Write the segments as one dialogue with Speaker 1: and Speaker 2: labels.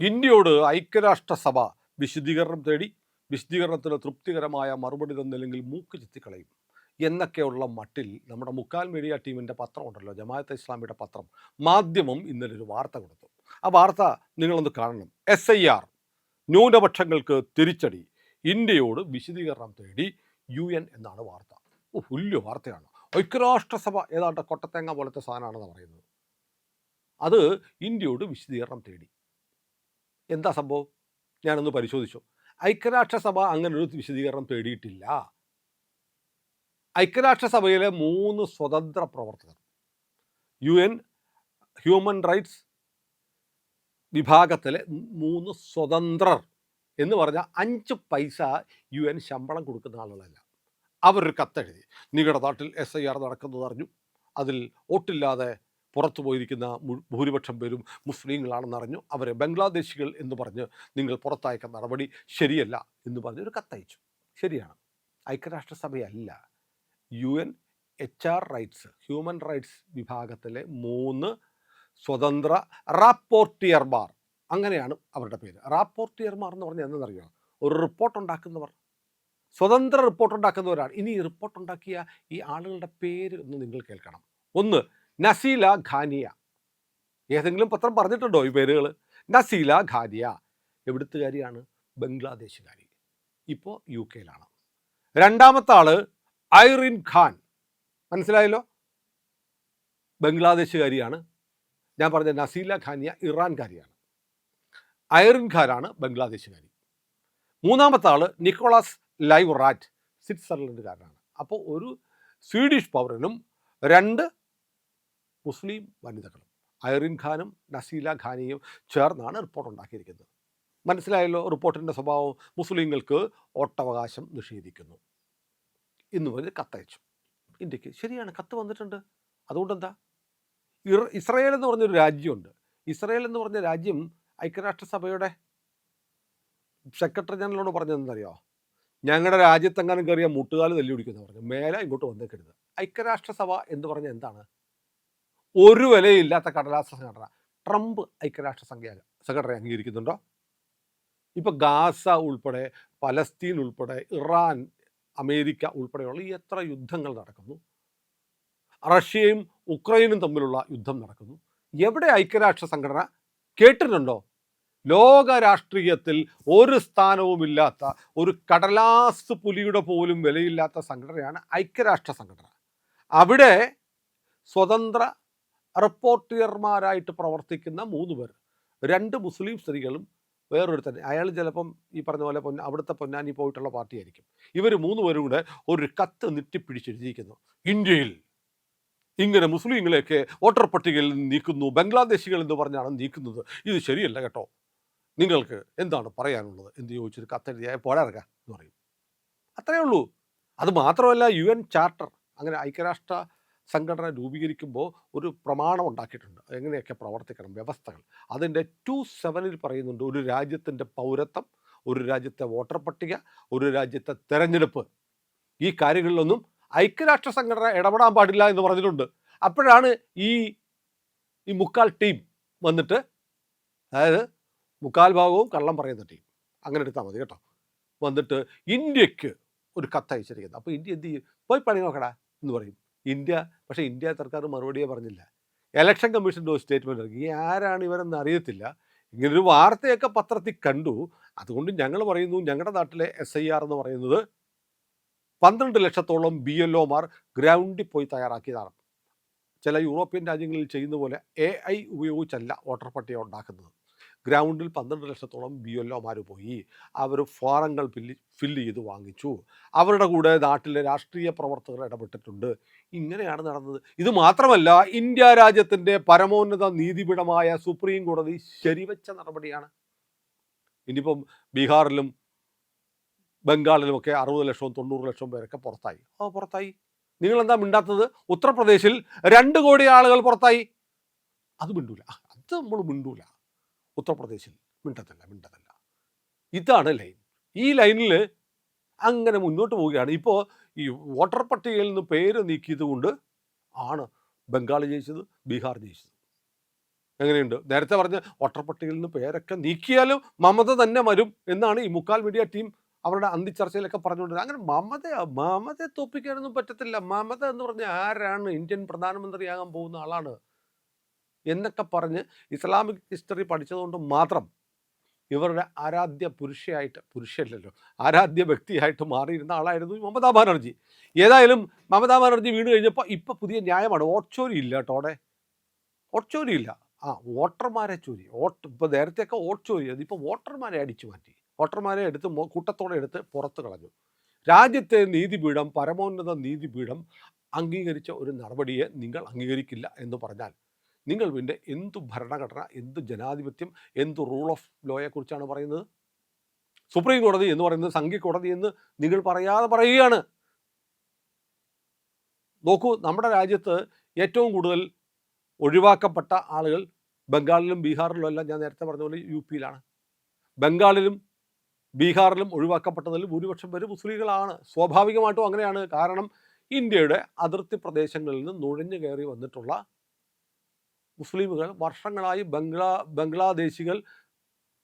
Speaker 1: ഇന്ത്യയോട് ഐക്യരാഷ്ട്രസഭ വിശദീകരണം തേടി. വിശദീകരണത്തിന് തൃപ്തികരമായ മറുപടി തന്നില്ലെങ്കിൽ മൂക്ക് ചിത്തിക്കളയും എന്നൊക്കെയുള്ള മട്ടിൽ നമ്മുടെ മുക്കാൽ മീഡിയ ടീമിൻ്റെ പത്രമുണ്ടല്ലോ, ജമാഅത്തെ ഇസ്ലാമിയുടെ പത്രം, മാധ്യമം ഇന്നലെ ഒരു വാർത്ത കൊടുത്തു. ആ വാർത്ത നിങ്ങളൊന്ന് കാണണം. SIR ന്യൂനപക്ഷങ്ങൾക്ക് തിരിച്ചടി, ഇന്ത്യയോട് വിശദീകരണം തേടി UN എന്നാണ് വാർത്ത. വലിയ വാർത്തയാണ്. ഐക്യരാഷ്ട്രസഭ ഏതാണ്ട് കൊട്ടത്തേങ്ങ പോലത്തെ സാധനമാണെന്ന് പറയുന്നത്. അത് ഇന്ത്യയോട് വിശദീകരണം തേടി. എന്താ സംഭവം? ഞാനൊന്ന് പരിശോധിച്ചു. ഐക്യരാഷ്ട്രസഭ അങ്ങനെ ഒരു വിശദീകരണം തേടിയിട്ടില്ല. ഐക്യരാഷ്ട്രസഭയിലെ 3 സ്വതന്ത്ര പ്രവർത്തകർ, UN ഹ്യൂമൻ റൈറ്റ്സ് വിഭാഗത്തിലെ 3 സ്വതന്ത്രർ എന്ന് പറഞ്ഞാൽ 5 പൈസ UN ശമ്പളം കൊടുക്കുന്ന ആളുകളല്ല. അവരൊരു കത്തെഴുതി, നിങ്ങളുടെ നാട്ടിൽ SIR നടക്കുന്നത് അറിഞ്ഞു, അതിൽ വോട്ടില്ലാതെ പുറത്തു പോയിരിക്കുന്ന ഭൂരിപക്ഷം പേരും മുസ്ലിങ്ങളാണെന്നറിഞ്ഞു, അവരെ ബംഗ്ലാദേശികൾ എന്ന് പറഞ്ഞ് നിങ്ങൾ പുറത്തയക്കുന്ന നടപടി ശരിയല്ല എന്ന് പറഞ്ഞ് ഒരു കത്തയച്ചു. ശരിയാണ്, ഐക്യരാഷ്ട്രസഭയല്ല, UN HR rights human rights വിഭാഗത്തിലെ 3 സ്വതന്ത്ര റാപ്പോർട്ടിയർമാർ, അങ്ങനെയാണ് അവരുടെ പേര്. റാപ്പോർട്ടിയർമാർ എന്ന് പറഞ്ഞാൽ എന്തെന്നറിയോ? ഒരു റിപ്പോർട്ട് ഉണ്ടാക്കുന്നവർ, സ്വതന്ത്ര റിപ്പോർട്ട് ഉണ്ടാക്കുന്നവരാണ്. ഇനി ഈ റിപ്പോർട്ട് ഉണ്ടാക്കിയ ഈ ആളുകളുടെ പേര് ഒന്ന് നിങ്ങൾ കേൾക്കണം. ഒന്ന്, നസീല ഖാനിയ. ഏതെങ്കിലും പത്രം പറഞ്ഞിട്ടുണ്ടോ ഈ പേരുകൾ? നസീല ഖാനിയ എവിടുത്തുകാരിയാണ്? ബംഗ്ലാദേശുകാരി, ഇപ്പോൾ UK രണ്ടാമത്തെ ആള് ഐറിൻ ഖാൻ, മനസ്സിലായല്ലോ, ബംഗ്ലാദേശുകാരിയാണ്. ഞാൻ പറഞ്ഞ നസീല ഖാനിയ ഇറാൻകാരിയാണ്. ഐറിൻ ഖാനാണ് ബംഗ്ലാദേശുകാരി. മൂന്നാമത്തെ ആള് നിക്കോളാസ് ലൈവറാറ്റ്, സ്വിറ്റ്സർലൻഡുകാരനാണ്. അപ്പോൾ ഒരു സ്വീഡിഷ് പൗരനും 2 മുസ്ലിം വനിതകളും, ഐറിൻ ഖാനും നസീല ഖാനിയും ചേർന്നാണ് റിപ്പോർട്ട് ഉണ്ടാക്കിയിരിക്കുന്നത്. മനസ്സിലായല്ലോ റിപ്പോർട്ടിൻ്റെ സ്വഭാവം? മുസ്ലിങ്ങൾക്ക് വോട്ടവകാശം നിഷേധിക്കുന്നു എന്ന് പറഞ്ഞ് കത്തയച്ചു ഇന്ത്യക്ക്. ശരിയാണ്, കത്ത് വന്നിട്ടുണ്ട്. അതുകൊണ്ടെന്താ? ഇസ്രായേൽ എന്ന് പറഞ്ഞൊരു രാജ്യമുണ്ട്. ഇസ്രായേൽ എന്ന് പറഞ്ഞ രാജ്യം ഐക്യരാഷ്ട്രസഭയുടെ സെക്രട്ടറി ജനറലോട് പറഞ്ഞതെന്നറിയോ? ഞങ്ങളുടെ രാജ്യത്തെങ്ങാനും കയറിയ മുട്ടുകാല് തല്ലി പിടിക്കുമെന്ന് പറഞ്ഞു. മേലെ ഇങ്ങോട്ട് വന്നേക്കരുത്. ഐക്യരാഷ്ട്രസഭ എന്ന് പറഞ്ഞാൽ എന്താണ്? ഒരു വിലയില്ലാത്ത കടലാസ സംഘടന. ട്രംപ് ഐക്യരാഷ്ട്ര സെക്രട്ടറി അംഗീകരിക്കുന്നുണ്ടോ? ഇപ്പം ഗാസ ഉൾപ്പെടെ, പലസ്തീൻ ഉൾപ്പെടെ, ഇറാൻ, അമേരിക്ക ഉൾപ്പെടെയുള്ള എത്ര യുദ്ധങ്ങൾ നടക്കുന്നു. റഷ്യയും ഉക്രൈനും തമ്മിലുള്ള യുദ്ധം നടക്കുന്നു. എവിടെ ഐക്യരാഷ്ട്ര സംഘടന? കേട്ടിട്ടുണ്ടോ? ലോക രാഷ്ട്രീയത്തിൽ ഒരു സ്ഥാനവുമില്ലാത്ത, ഒരു കടലാസ് പുലിയുടെ പോലും വിലയില്ലാത്ത സംഘടനയാണ് ഐക്യരാഷ്ട്ര സംഘടന. അവിടെ സ്വതന്ത്ര റിപ്പോർട്ടർമാരായിട്ട് പ്രവർത്തിക്കുന്ന 3 പേർ, 2 മുസ്ലിം സ്ത്രീകളും വേറൊരുത്തൻ, അയാൾ ചിലപ്പം ഈ പറഞ്ഞ പോലെ അവിടുത്തെ പൊന്നാനി പോയിട്ടുള്ള പാർട്ടിയായിരിക്കും. ഇവർ 3 പേരും കൂടെ ഒരു കത്ത് നെറ്റിപ്പിടിച്ചെഴുതിയിരിക്കുന്നു. ഇന്ത്യയിൽ ഇങ്ങനെ മുസ്ലിങ്ങളെയൊക്കെ വോട്ടർ പട്ടികയിൽ നിന്ന് നീക്കുന്നു, ബംഗ്ലാദേശികൾ എന്ന് പറഞ്ഞാണ് നീക്കുന്നത്, ഇത് ശരിയല്ല കേട്ടോ, നിങ്ങൾക്ക് എന്താണ് പറയാനുള്ളത് എന്ന് ചോദിച്ചൊരു കത്തെഴുതിയാൽ പോരാറക്ക എന്ന് പറയും. അത്രയേ ഉള്ളൂ. അത് മാത്രമല്ല, UN ചാർട്ടർ, അങ്ങനെ ഐക്യരാഷ്ട്ര സംഘടന രൂപീകരിക്കുമ്പോൾ ഒരു പ്രമാണം ഉണ്ടാക്കിയിട്ടുണ്ട്, എങ്ങനെയൊക്കെ പ്രവർത്തിക്കണം, വ്യവസ്ഥകൾ. അതിൻ്റെ 2.7 പറയുന്നുണ്ട്, ഒരു രാജ്യത്തിൻ്റെ പൗരത്വം, ഒരു രാജ്യത്തെ വോട്ടർ പട്ടിക, ഒരു രാജ്യത്തെ തെരഞ്ഞെടുപ്പ്, ഈ കാര്യങ്ങളിലൊന്നും ഐക്യരാഷ്ട്ര സംഘടന ഇടപെടാൻ പാടില്ല എന്ന് പറഞ്ഞിട്ടുണ്ട്. അപ്പോഴാണ് ഈ മുക്കാൽ ടീം വന്നിട്ട്, അതായത് 3/4 ഭാഗവും കള്ളം പറയുന്ന ടീം, അങ്ങനെ എടുത്താൽ മതി കേട്ടോ, വന്നിട്ട് ഇന്ത്യക്ക് ഒരു കത്തയച്ചിരിക്കുന്നത്. അപ്പോൾ ഇന്ത്യ എന്ത് ചെയ്യും? പോയി പണി നോക്കടാ എന്ന് പറയും ഇന്ത്യ. പക്ഷേ ഇന്ത്യ സർക്കാർ മറുപടിയെ പറഞ്ഞില്ല. ഇലക്ഷൻ കമ്മീഷൻ്റെ ഒരു സ്റ്റേറ്റ്മെൻറ്റ് ഇറക്കി. ആരാണ് ഇവരെന്ന് അറിയത്തില്ല. ഇങ്ങനൊരു വാർത്തയൊക്കെ പത്രത്തിൽ കണ്ടു. അതുകൊണ്ട് ഞങ്ങൾ പറയുന്നു, ഞങ്ങളുടെ നാട്ടിലെ SIR എന്ന് പറയുന്നത് 12 ലക്ഷത്തോളം BLOമാർ ഗ്രൗണ്ടിൽ പോയി തയ്യാറാക്കിയതാണ്. ചില യൂറോപ്യൻ രാജ്യങ്ങളിൽ ചെയ്യുന്ന പോലെ AI ഉപയോഗിച്ചല്ല വോട്ടർ പട്ടിക ഉണ്ടാക്കുന്നത്. ഗ്രൗണ്ടിൽ 12 ലക്ഷത്തോളം BLOമാർ പോയി, അവർ ഫോറങ്ങൾ ഫില്ല് ചെയ്ത് വാങ്ങിച്ചു. അവരുടെ കൂടെ നാട്ടിലെ രാഷ്ട്രീയ പ്രവർത്തകർ ഇടപെട്ടിട്ടുണ്ട്. ഇങ്ങനെയാണ് നടന്നത്. ഇത് മാത്രമല്ല, ഇന്ത്യ രാജ്യത്തിൻ്റെ പരമോന്നത നീതിപീഠമായ സുപ്രീം കോടതി ശരിവെച്ച നടപടിയാണ്. ഇനിയിപ്പം ബീഹാറിലും ബംഗാളിലുമൊക്കെ 60 ലക്ഷവും 90 ലക്ഷവും പേരൊക്കെ പുറത്തായി. പുറത്തായി. നിങ്ങളെന്താ മിണ്ടാത്തത്? ഉത്തർപ്രദേശിൽ 2 കോടി ആളുകൾ പുറത്തായി. അത് മിണ്ടൂല, അത് നമ്മൾ മിണ്ടൂല. ഉത്തർപ്രദേശിൽ മിണ്ടതല്ല. ഇതാണ് ലൈൻ. ഈ ലൈനിൽ അങ്ങനെ മുന്നോട്ട് പോവുകയാണ്. ഇപ്പോൾ ഈ വോട്ടർ പട്ടികയിൽ നിന്ന് പേര് നീക്കിയത് കൊണ്ട് ആണ് ബംഗാൾ ജയിച്ചത്, ബീഹാർ ജയിച്ചത്. എങ്ങനെയുണ്ട്? നേരത്തെ പറഞ്ഞ വോട്ടർപട്ടികയിൽ നിന്ന് പേരൊക്കെ നീക്കിയാലും മമത തന്നെ വരും എന്നാണ് ഈ മുക്കാൽ മീഡിയ ടീം അവരുടെ അന്തിച്ചർച്ചയിലൊക്കെ പറഞ്ഞുകൊണ്ടിരുന്നത്. അങ്ങനെ മമതയെ തോൽപ്പിക്കാനൊന്നും പറ്റത്തില്ല. മമത എന്ന് പറഞ്ഞാൽ ആരാണ്? ഇന്ത്യൻ പ്രധാനമന്ത്രിയാകാൻ പോകുന്ന ആളാണ് എന്നൊക്കെ പറഞ്ഞ് ഇസ്ലാമിക് ഹിസ്റ്ററി പഠിച്ചതുകൊണ്ട് മാത്രം ഇവരുടെ ആരാധ്യ പുരുഷയല്ലല്ലോ, ആരാധ്യ വ്യക്തിയായിട്ട് മാറിയിരുന്ന ആളായിരുന്നു ഈ മമതാ ബാനർജി. ഏതായാലും മമതാ ബാനർജി വീണ് കഴിഞ്ഞപ്പോൾ ഇപ്പം പുതിയ ന്യായമാണ്. വോട്ട് ഇല്ല കേട്ടോ. അവിടെ വോട്ട് ഇല്ല. വോട്ടർമാരെ ചോരി. ഇപ്പോൾ നേരത്തെയൊക്കെ വോട്ട് ചോരി, അതിപ്പോൾ വോട്ടർമാരെ അടിച്ചു മാറ്റി. വോട്ടർമാരെ എടുത്ത് കൂട്ടത്തോടെ എടുത്ത് പുറത്ത് കളഞ്ഞു. രാജ്യത്തെ നീതിപീഠം, പരമോന്നത നീതിപീഠം അംഗീകരിച്ച ഒരു നടപടിയെ നിങ്ങൾ അംഗീകരിക്കില്ല എന്ന് പറഞ്ഞാൽ നിങ്ങൾ പിന്നെ എന്തു ഭരണഘടന, എന്ത് ജനാധിപത്യം, എന്ത് റൂൾ ഓഫ് ലോയെക്കുറിച്ചാണ് പറയുന്നത്? സുപ്രീം കോടതി എന്ന് പറയുന്നത് സംഘി കോടതി എന്ന് നിങ്ങൾ പറയാതെ പറയുകയാണ്. നോക്കൂ, നമ്മുടെ രാജ്യത്ത് ഏറ്റവും കൂടുതൽ ഒഴിവാക്കപ്പെട്ട ആളുകൾ ബംഗാളിലും ബീഹാറിലും എല്ലാം ഞാൻ നേരത്തെ പറഞ്ഞ പോലെ യുപിയിലാണ്. ബംഗാളിലും ബീഹാറിലും ഒഴിവാക്കപ്പെട്ടതിൽ ഭൂരിപക്ഷം പേര് മുസ്ലിങ്ങളാണ്. സ്വാഭാവികമായിട്ടും അങ്ങനെയാണ്. കാരണം ഇന്ത്യയുടെ അതിർത്തി പ്രദേശങ്ങളിൽ നിന്ന് നുഴഞ്ഞു കയറി വന്നിട്ടുള്ള മുസ്ലിമുകൾ വർഷങ്ങളായി ബംഗ്ലാദേശികൾ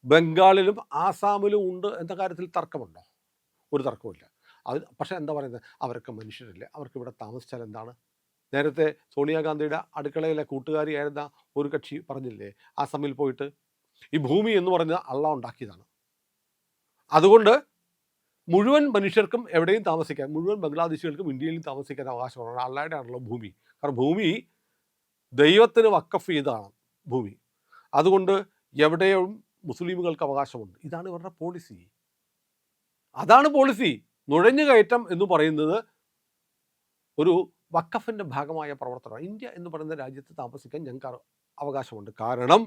Speaker 1: ബംഗാളിലും ആസാമിലും ഉണ്ട് എന്ന കാര്യത്തിൽ തർക്കമുണ്ടോ? ഒരു തർക്കവുമില്ല. പക്ഷേ എന്താ പറയുന്നത്, അവരൊക്കെ മനുഷ്യരല്ലേ, അവർക്ക് ഇവിടെ താമസിച്ചാൽ എന്താണ്? നേരത്തെ സോണിയാഗാന്ധിയുടെ അടുക്കളയിലെ കൂട്ടുകാരിയായിരുന്ന ഒരു കക്ഷി പറഞ്ഞില്ലേ, ആസാമിൽ പോയിട്ട് ഈ ഭൂമി എന്ന് പറഞ്ഞാൽ അള്ളാഹ് ഉണ്ടാക്കിയതാണ്, അതുകൊണ്ട് മുഴുവൻ മനുഷ്യർക്കും എവിടെയും താമസിക്കാൻ, മുഴുവൻ ബംഗ്ലാദേശികൾക്കും ഇന്ത്യയിലും താമസിക്കാൻ അവകാശമാണ്. അള്ളാഹയുടെ ആണല്ലോ ഭൂമി. കാരണം ഭൂമി ദൈവത്തിന് വഖഫ് ചെയ്താണ് ഭൂമി. അതുകൊണ്ട് എവിടെയും മുസ്ലിമുകൾക്ക് അവകാശമുണ്ട്. ഇതാണ് ഇവരുടെ പോളിസി. അതാണ് പോളിസി. നുഴഞ്ഞുകയറ്റം എന്ന് പറയുന്നത് ഒരു വഖഫിൻ്റെ ഭാഗമായ പ്രവർത്തനമാണ്. ഇന്ത്യ എന്ന് പറയുന്ന രാജ്യത്ത് താമസിക്കാൻ ഞങ്ങൾക്ക് അവകാശമുണ്ട്. കാരണം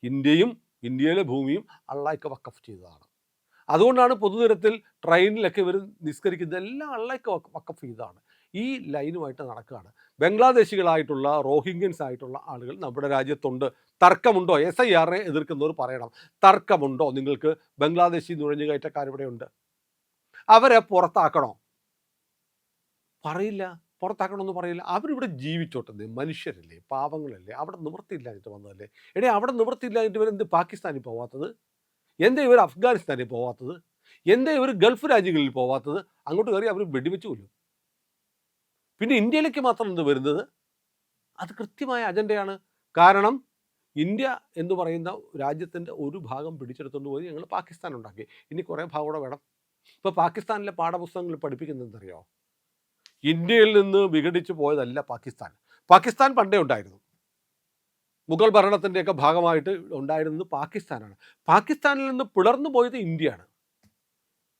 Speaker 1: ഇന്ത്യയിലെ ഭൂമിയും അള്ളാഹ്ക്ക് വഖഫ് ചെയ്തതാണ്. അതുകൊണ്ടാണ് പൊതുനിരത്തിൽ ട്രെയിനിലൊക്കെ ഇവർ നിസ്കരിക്കുന്നത് എല്ലാം അള്ളാഹ്ക്ക് വഖഫ് ചെയ്തതാണ്. ഈ ലൈനുമായിട്ട് നടക്കുകയാണ്. ബംഗ്ലാദേശികളായിട്ടുള്ള റോഹിംഗ്യൻസ് ആയിട്ടുള്ള ആളുകൾ നമ്മുടെ രാജ്യത്തുണ്ട്. തർക്കമുണ്ടോ? SIRനെ എതിർക്കുന്നവർ പറയണം, തർക്കമുണ്ടോ നിങ്ങൾക്ക്? ബംഗ്ലാദേശി നുഴഞ്ഞുകയറ്റക്കാരിവിടെയുണ്ട്, അവരെ പുറത്താക്കണോ? പറയില്ല. പുറത്താക്കണമെന്ന് പറയില്ല. അവരിവിടെ ജീവിച്ചോട്ടെ, മനുഷ്യരല്ലേ, പാവങ്ങളല്ലേ, അവിടെ നിവൃത്തിയില്ലാഞ്ഞിട്ട് വന്നതല്ലേ. അവിടെ നിവൃത്തിയില്ലാഞ്ഞിട്ട് ഇവരെന്ത് പാകിസ്ഥാനിൽ പോവാത്തത്? എന്താ ഇവർ അഫ്ഗാനിസ്ഥാനിൽ പോവാത്തത്? എന്താ ഇവർ ഗൾഫ് രാജ്യങ്ങളിൽ പോവാത്തത്? അങ്ങോട്ട് കയറി അവർ വെടിവെച്ചു കൊല്ലും. പിന്നെ ഇന്ത്യയിലേക്ക് മാത്രം എന്ത് വരുന്നത്? അത് കൃത്യമായ അജണ്ടയാണ്. കാരണം ഇന്ത്യ എന്ന് പറയുന്ന രാജ്യത്തിൻ്റെ ഒരു ഭാഗം പിടിച്ചെടുത്തുകൊണ്ട് പോയി ഞങ്ങൾ പാകിസ്ഥാൻ ഉണ്ടാക്കി. ഇനി കുറേ ഭാഗം കൂടെ വേണം. ഇപ്പോൾ പാകിസ്ഥാനിലെ പാഠപുസ്തകങ്ങൾ പഠിപ്പിക്കുന്നതെന്നറിയോ? ഇന്ത്യയിൽ നിന്ന് വിഘടിച്ചു പോയതല്ല പാകിസ്ഥാൻ. പാകിസ്ഥാൻ പണ്ടേ ഉണ്ടായിരുന്നു. മുഗൾ ഭരണത്തിൻ്റെയൊക്കെ ഭാഗമായിട്ട് ഉണ്ടായിരുന്നത് പാകിസ്ഥാനാണ്. പാകിസ്ഥാനിൽ നിന്ന് പിളർന്നു പോയത് ഇന്ത്യയാണ്.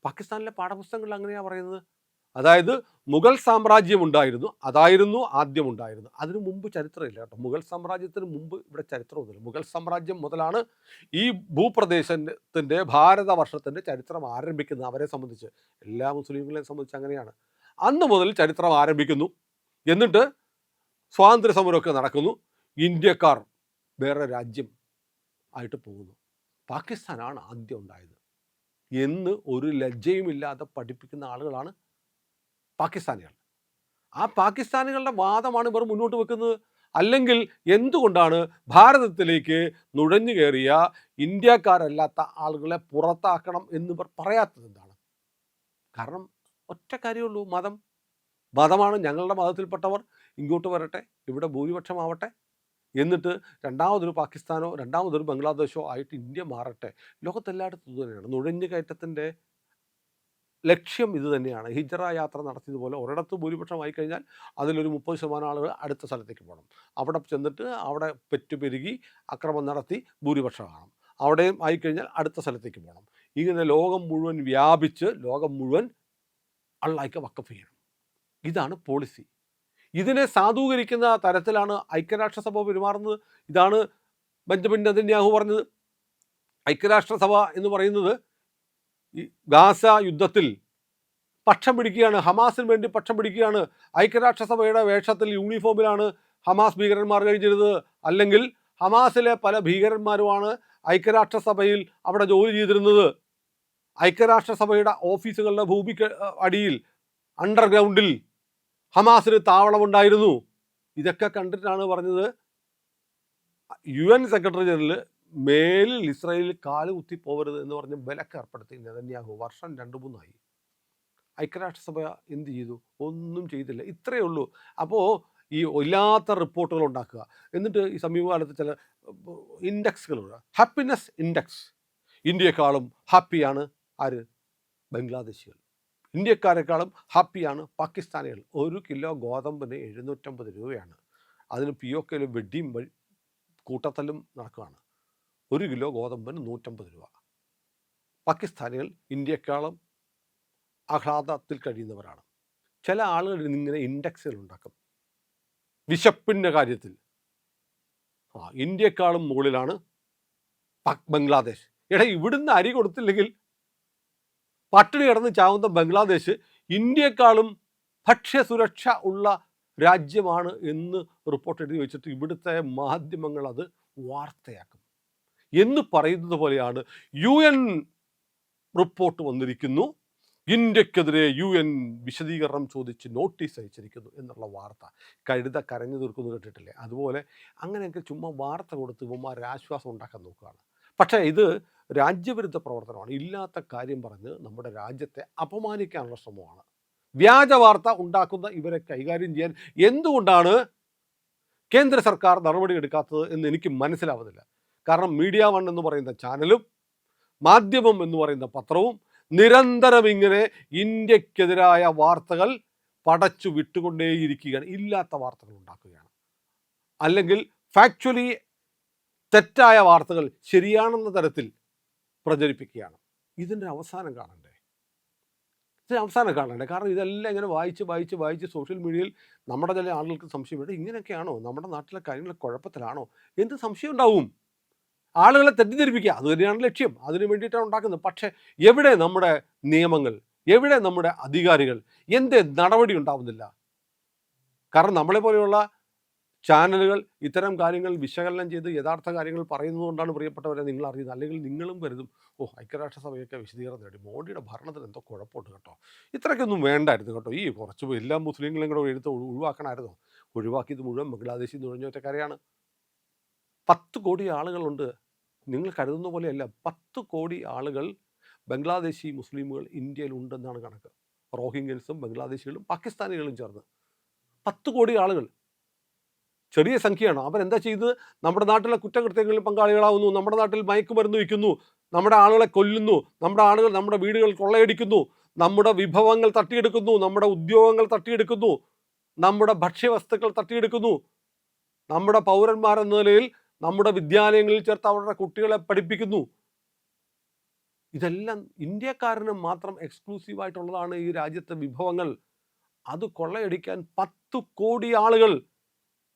Speaker 1: പാകിസ്ഥാനിലെ പാഠപുസ്തകങ്ങൾ അങ്ങനെയാണ് പറയുന്നത്. അതായത് മുഗൾ സാമ്രാജ്യം ഉണ്ടായിരുന്നു, അതായിരുന്നു ആദ്യം ഉണ്ടായിരുന്നത്. അതിനു മുമ്പ് ചരിത്രമില്ല കേട്ടോ. മുഗൾ സാമ്രാജ്യത്തിന് മുമ്പ് ഇവിടെ ചരിത്രമൊന്നുമില്ല. മുഗൾ സാമ്രാജ്യം മുതലാണ് ഈ ഭൂപ്രദേശത്തിൻ്റെ ഭാരതവർഷത്തിൻ്റെ ചരിത്രം ആരംഭിക്കുന്നത്. അവരെ സംബന്ധിച്ച്, എല്ലാ മുസ്ലിങ്ങളെയും സംബന്ധിച്ച് അങ്ങനെയാണ്. അന്ന് മുതൽ ചരിത്രം ആരംഭിക്കുന്നു. എന്നിട്ട് സ്വാതന്ത്ര്യ സമരമൊക്കെ നടക്കുന്നു. ഇന്ത്യക്കാർ വേറെ രാജ്യം ആയിട്ട് പോകുന്നു. പാകിസ്ഥാനാണ് ആദ്യം ഉണ്ടായത് എന്ന് ഒരു ലജ്ജയുമില്ലാതെ പഠിപ്പിക്കുന്ന ആളുകളാണ് പാകിസ്ഥാനികൾ. ആ പാകിസ്ഥാനികളുടെ വാദമാണ് ഇവർ മുന്നോട്ട് വെക്കുന്നത്. അല്ലെങ്കിൽ എന്തുകൊണ്ടാണ് ഭാരതത്തിലേക്ക് നുഴഞ്ഞു കയറിയ ഇന്ത്യക്കാരല്ലാത്ത ആളുകളെ പുറത്താക്കണം എന്നിവർ പറയാത്തത് എന്താണ്? കാരണം ഒറ്റ കാര്യമുള്ളൂ, മതമാണ്. ഞങ്ങളുടെ മതത്തിൽപ്പെട്ടവർ ഇങ്ങോട്ട് വരട്ടെ, ഇവിടെ ഭൂരിപക്ഷമാവട്ടെ, എന്നിട്ട് രണ്ടാമതൊരു പാകിസ്ഥാനോ രണ്ടാമതൊരു ബംഗ്ലാദേശോ ആയിട്ട് ഇന്ത്യ മാറട്ടെ. ലോകത്തെല്ലായിടത്തും ഇത് തന്നെയാണ്. നുഴഞ്ഞുകയറ്റത്തിൻ്റെ ലക്ഷ്യം ഇത് തന്നെയാണ്. ഹിജ്റ യാത്ര നടത്തിയതുപോലെ ഒരിടത്ത് ഭൂരിപക്ഷമായി കഴിഞ്ഞാൽ അതിലൊരു 30% ആളുകൾ അടുത്ത സ്ഥലത്തേക്ക് പോകണം. അവിടെ ചെന്നിട്ട് അവിടെ പെറ്റുപെരുകി അക്രമം നടത്തി ഭൂരിപക്ഷമാകണം. അവിടെയും ആയിക്കഴിഞ്ഞാൽ അടുത്ത സ്ഥലത്തേക്ക് പോകണം. ഇങ്ങനെ ലോകം മുഴുവൻ വ്യാപിച്ച് ലോകം മുഴുവൻ അള്ളാഹ്ക്ക് വഖഫ് ചെയ്യണം. ഇതാണ് പോളിസി. ഇതിനെ സാധൂകരിക്കുന്ന തരത്തിലാണ് ഐക്യരാഷ്ട്രസഭ പെരുമാറുന്നത്. ഇതാണ് ബെഞ്ചമിൻ നെതന്യാഹു പറഞ്ഞത്. ഐക്യരാഷ്ട്രസഭ എന്ന് പറയുന്നത് ഈ ഗാസ യുദ്ധത്തിൽ പക്ഷം പിടിക്കുകയാണ്, ഹമാസിന് വേണ്ടി പക്ഷം പിടിക്കുകയാണ്. ഐക്യരാഷ്ട്രസഭയുടെ വേഷത്തിൽ യൂണിഫോമിലാണ് ഹമാസ് ഭീകരന്മാർ കഴിഞ്ഞിരുന്നത്. അല്ലെങ്കിൽ ഹമാസിലെ പല ഭീകരന്മാരുമാണ് ഐക്യരാഷ്ട്രസഭയിൽ അവിടെ ജോലി ചെയ്തിരുന്നത്. ഐക്യരാഷ്ട്രസഭയുടെ ഓഫീസുകളുടെ ഭൂമിക്ക് അടിയിൽ അണ്ടർഗ്രൗണ്ടിൽ ഹമാസിന് താവളമുണ്ടായിരുന്നു. ഇതൊക്കെ കണ്ടിട്ടാണ് പറഞ്ഞത് UN സെക്രട്ടറി ജനറൽ മേലിൽ ഇസ്രായേലിൽ കാല് കുത്തി പോകരുത് എന്ന് പറഞ്ഞ് വിലക്ക് ഏർപ്പെടുത്തി നെതന്യാഹു. വർഷം 2-3 ഐക്യരാഷ്ട്രസഭ എന്ത് ചെയ്തു? ഒന്നും ചെയ്തില്ല. ഇത്രയേ ഉള്ളൂ. അപ്പോൾ ഈ ഇല്ലാത്ത റിപ്പോർട്ടുകൾ ഉണ്ടാക്കുക, എന്നിട്ട് ഈ സമീപകാലത്ത് ചില ഇൻഡെക്സുകളുണ്ട്, ഹാപ്പിനെസ് ഇൻഡെക്സ്. ഇന്ത്യയെക്കാളും ഹാപ്പിയാണ് ആര്? ബംഗ്ലാദേശികൾ. ഇന്ത്യക്കാരെക്കാളും ഹാപ്പിയാണ് പാകിസ്ഥാനികൾ. 1 കിലോ ഗോതമ്പിന് 750 രൂപയാണ്. അതിന് POKയിൽ വെടിയും കൂട്ടത്തല്ലും നടക്കുകയാണ്. 1 കിലോ ഗോതമ്പിന് 150 രൂപ. പാകിസ്ഥാനികൾ ഇന്ത്യക്കാളും ആഹ്ലാദത്തിൽ കഴിയുന്നവരാണ്. ചില ആളുകൾ ഇങ്ങനെ ഇൻഡെക്സുകൾ ഉണ്ടാക്കും വിശപ്പിൻ്റെ കാര്യത്തിൽ. ഇന്ത്യക്കാളും മുകളിലാണ് ബംഗ്ലാദേശ്. ഇവിടുന്ന് അരി കൊടുത്തില്ലെങ്കിൽ പട്ടിണി കിടന്ന് ചാവുന്ന ബംഗ്ലാദേശ് ഇന്ത്യക്കാളും ഭക്ഷ്യസുരക്ഷ ഉള്ള രാജ്യമാണ് എന്ന് റിപ്പോർട്ട് എഴുതി വെച്ചിട്ട് ഇവിടുത്തെ മാധ്യമങ്ങൾ അത് വാർത്തയാക്കും. എന്ന് പറയുന്നത് പോലെയാണ് UN റിപ്പോർട്ട് വന്നിരിക്കുന്നു, ഇന്ത്യക്കെതിരെ UN വിശദീകരണം ചോദിച്ച് നോട്ടീസ് അയച്ചിരിക്കുന്നു എന്നുള്ള വാർത്ത. കഴുത കരഞ്ഞു തീർക്കുന്നു കേട്ടിട്ടില്ലേ? അതുപോലെ അങ്ങനെയൊക്കെ ചുമ്മാ വാർത്ത കൊടുത്ത് ഇവന്മാർ ആശ്വാസം ഉണ്ടാക്കാൻ നോക്കുകയാണ്. പക്ഷേ ഇത് രാജ്യവിരുദ്ധ പ്രവർത്തനമാണ്. ഇല്ലാത്ത കാര്യം പറഞ്ഞ് നമ്മുടെ രാജ്യത്തെ അപമാനിക്കാനുള്ള ശ്രമമാണ്. വ്യാജ വാർത്ത ഉണ്ടാക്കുന്ന ഇവരെ കൈകാര്യം ചെയ്യാൻ എന്തുകൊണ്ടാണ് കേന്ദ്ര സർക്കാർ നടപടി എടുക്കാത്തത് എന്ന് എനിക്ക് മനസ്സിലാവുന്നില്ല. കാരണം മീഡിയ വൺ എന്ന് പറയുന്ന ചാനലും മാധ്യമം എന്ന് പറയുന്ന പത്രവും നിരന്തരം ഇങ്ങനെ ഇന്ത്യക്കെതിരായ വാർത്തകൾ പടച്ചു വിട്ടുകൊണ്ടേയിരിക്കുകയാണ്. ഇല്ലാത്ത വാർത്തകൾ ഉണ്ടാക്കുകയാണ്, അല്ലെങ്കിൽ ഫാക്ച്വലി തെറ്റായ വാർത്തകൾ ശരിയാണെന്ന തരത്തിൽ പ്രചരിപ്പിക്കുകയാണ്. ഇതിൻ്റെ അവസാനം കാണണ്ടേ? കാരണം ഇതെല്ലാം ഇങ്ങനെ വായിച്ച് സോഷ്യൽ മീഡിയയിൽ നമ്മുടെ ചില ആളുകൾക്ക് സംശയമുണ്ട്, ഇങ്ങനെയൊക്കെയാണോ നമ്മുടെ നാട്ടിലെ കാര്യങ്ങൾ കുഴപ്പത്തിലാണോ? എന്ത് സംശയം ഉണ്ടാവും? ആളുകളെ തെറ്റിദ്ധരിപ്പിക്കുക, അത് തന്നെയാണ് ലക്ഷ്യം. അതിനു വേണ്ടിയിട്ടാണ് ഉണ്ടാക്കുന്നത്. പക്ഷേ എവിടെ നമ്മുടെ നിയമങ്ങൾ? എവിടെ നമ്മുടെ അധികാരികൾ? എന്ത് നടപടി ഉണ്ടാവുന്നില്ല? കാരണം നമ്മളെ പോലെയുള്ള ചാനലുകൾ ഇത്തരം കാര്യങ്ങൾ വിശകലനം ചെയ്ത് യഥാർത്ഥ കാര്യങ്ങൾ പറയുന്നത് കൊണ്ടാണ് പ്രിയപ്പെട്ടവരെ നിങ്ങൾ അറിയുന്നത്. അല്ലെങ്കിൽ നിങ്ങളും കരുതും, ഐക്യരാഷ്ട്രസഭയൊക്കെ വിശദീകരണം നേടി, മോഡിയുടെ ഭരണത്തിന് എന്തോ കുഴപ്പമുണ്ട് കേട്ടോ, ഇത്രയ്ക്കൊന്നും വേണ്ടായിരുന്നു കേട്ടോ, ഈ കുറച്ച് എല്ലാ മുസ്ലിങ്ങളും കൂടെ എടുത്ത് ഒഴിവാക്കണമായിരുന്നു. ഒഴിവാക്കിയത് മുഴുവൻ ബംഗ്ലാദേശിൽ നുഴഞ്ഞൊറ്റക്കാരെയാണ്. 10 കോടി ആളുകളുണ്ട്. നിങ്ങൾ കരുതുന്ന പോലെയല്ല, 10 കോടി ആളുകൾ ബംഗ്ലാദേശി മുസ്ലിമുകൾ ഇന്ത്യയിൽ ഉണ്ടെന്നാണ് കണക്ക്. റോഹിംഗ്യൻസും ബംഗ്ലാദേശികളും പാകിസ്ഥാനികളും ചേർന്ന് 10 കോടി ആളുകൾ. ചെറിയ സംഖ്യയാണ്. അവരെന്താ ചെയ്തത്? നമ്മുടെ നാട്ടിലെ കുറ്റകൃത്യങ്ങളിൽ പങ്കാളികളാവുന്നു, നമ്മുടെ നാട്ടിൽ മയക്കുമരുന്ന് വയ്ക്കുന്നു, നമ്മുടെ ആളുകളെ കൊല്ലുന്നു, നമ്മുടെ ആളുകൾ നമ്മുടെ വീടുകൾ കൊള്ളയടിക്കുന്നു, നമ്മുടെ വിഭവങ്ങൾ തട്ടിയെടുക്കുന്നു, നമ്മുടെ ഉദ്യോഗങ്ങൾ തട്ടിയെടുക്കുന്നു, നമ്മുടെ ഭക്ഷ്യവസ്തുക്കൾ തട്ടിയെടുക്കുന്നു, നമ്മുടെ പൗരന്മാരെന്ന നിലയിൽ നമ്മുടെ വിദ്യാലയങ്ങളിൽ ചേർത്ത് അവരുടെ കുട്ടികളെ പഠിപ്പിക്കുന്നു. ഇതെല്ലാം ഇന്ത്യക്കാരന് മാത്രം എക്സ്ക്ലൂസീവായിട്ടുള്ളതാണ് ഈ രാജ്യത്തെ വിഭവങ്ങൾ. അത് കൊള്ളയടിക്കാൻ 10 കോടി ആളുകൾ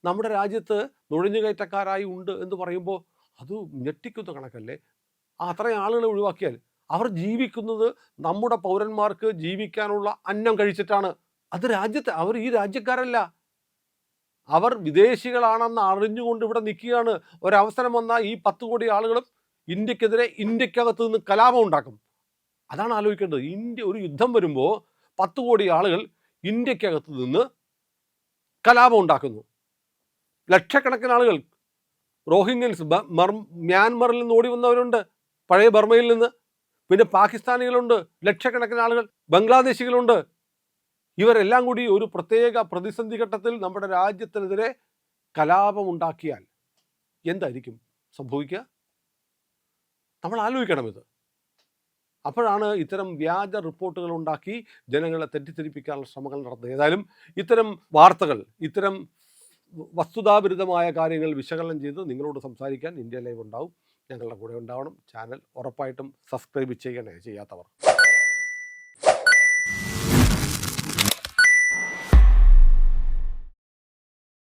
Speaker 1: നമ്മുടെ രാജ്യത്ത് നുഴഞ്ഞുകയറ്റക്കാരായി ഉണ്ട് എന്ന് പറയുമ്പോൾ അത് ഞെട്ടിക്കുന്ന കണക്കല്ലേ? അത്രയും ആളുകളെ ഒഴിവാക്കിയാൽ അവർ ജീവിക്കുന്നത് നമ്മുടെ പൗരന്മാർക്ക് ജീവിക്കാനുള്ള അന്നം കഴിച്ചിട്ടാണ്. അത് രാജ്യത്തെ അവർ ഈ രാജ്യക്കാരല്ല, അവർ വിദേശികളാണെന്ന് അറിഞ്ഞുകൊണ്ട് ഇവിടെ നിൽക്കുകയാണ്. ഒരവസരം വന്നാൽ ഈ 10 കോടി ആളുകളും ഇന്ത്യക്കെതിരെ ഇന്ത്യക്കകത്ത് നിന്ന് കലാപം ഉണ്ടാക്കും. അതാണ് ആലോചിക്കേണ്ടത്. ഒരു യുദ്ധം വരുമ്പോൾ 10 കോടി ആളുകൾ ഇന്ത്യക്കകത്ത് നിന്ന് കലാപം ഉണ്ടാക്കുന്നു. ലക്ഷക്കണക്കിന് ആളുകൾ റോഹിംഗ്യൻസ് മ്യാൻമറിൽ നിന്ന് ഓടി വന്നവരുണ്ട്, പഴയ ബർമയിൽ നിന്ന്. പിന്നെ പാകിസ്ഥാനികളുണ്ട്, ലക്ഷക്കണക്കിന് ആളുകൾ, ബംഗ്ലാദേശികളുണ്ട്. ഇവരെല്ലാം കൂടി ഒരു പ്രത്യേക പ്രതിസന്ധി ഘട്ടത്തിൽ നമ്മുടെ രാജ്യത്തിനെതിരെ കലാപമുണ്ടാക്കിയാൽ എന്തായിരിക്കും സംഭവിക്കുക? നമ്മൾ ആലോചിക്കണം ഇത്. അപ്പോഴാണ് ഇത്തരം വ്യാജ റിപ്പോർട്ടുകൾ ഉണ്ടാക്കി ജനങ്ങളെ തെറ്റിദ്ധരിപ്പിക്കാനുള്ള ശ്രമങ്ങൾ നടത്തുന്നത്. ഏതായാലും ഇത്തരം വാർത്തകൾ, ഇത്തരം വസ്തുതാവിരുദ്ധമായ കാര്യങ്ങൾ വിശകലനം ചെയ്ത് നിങ്ങളോട് സംസാരിക്കാൻ ഇന്ത്യ ലൈവ് ഉണ്ടാവും. ഞങ്ങളുടെ കൂടെ ഉണ്ടാവണം. ചാനൽ ഉറപ്പായിട്ടും സബ്സ്ക്രൈബ് ചെയ്യണേ ചെയ്യാത്തവർ.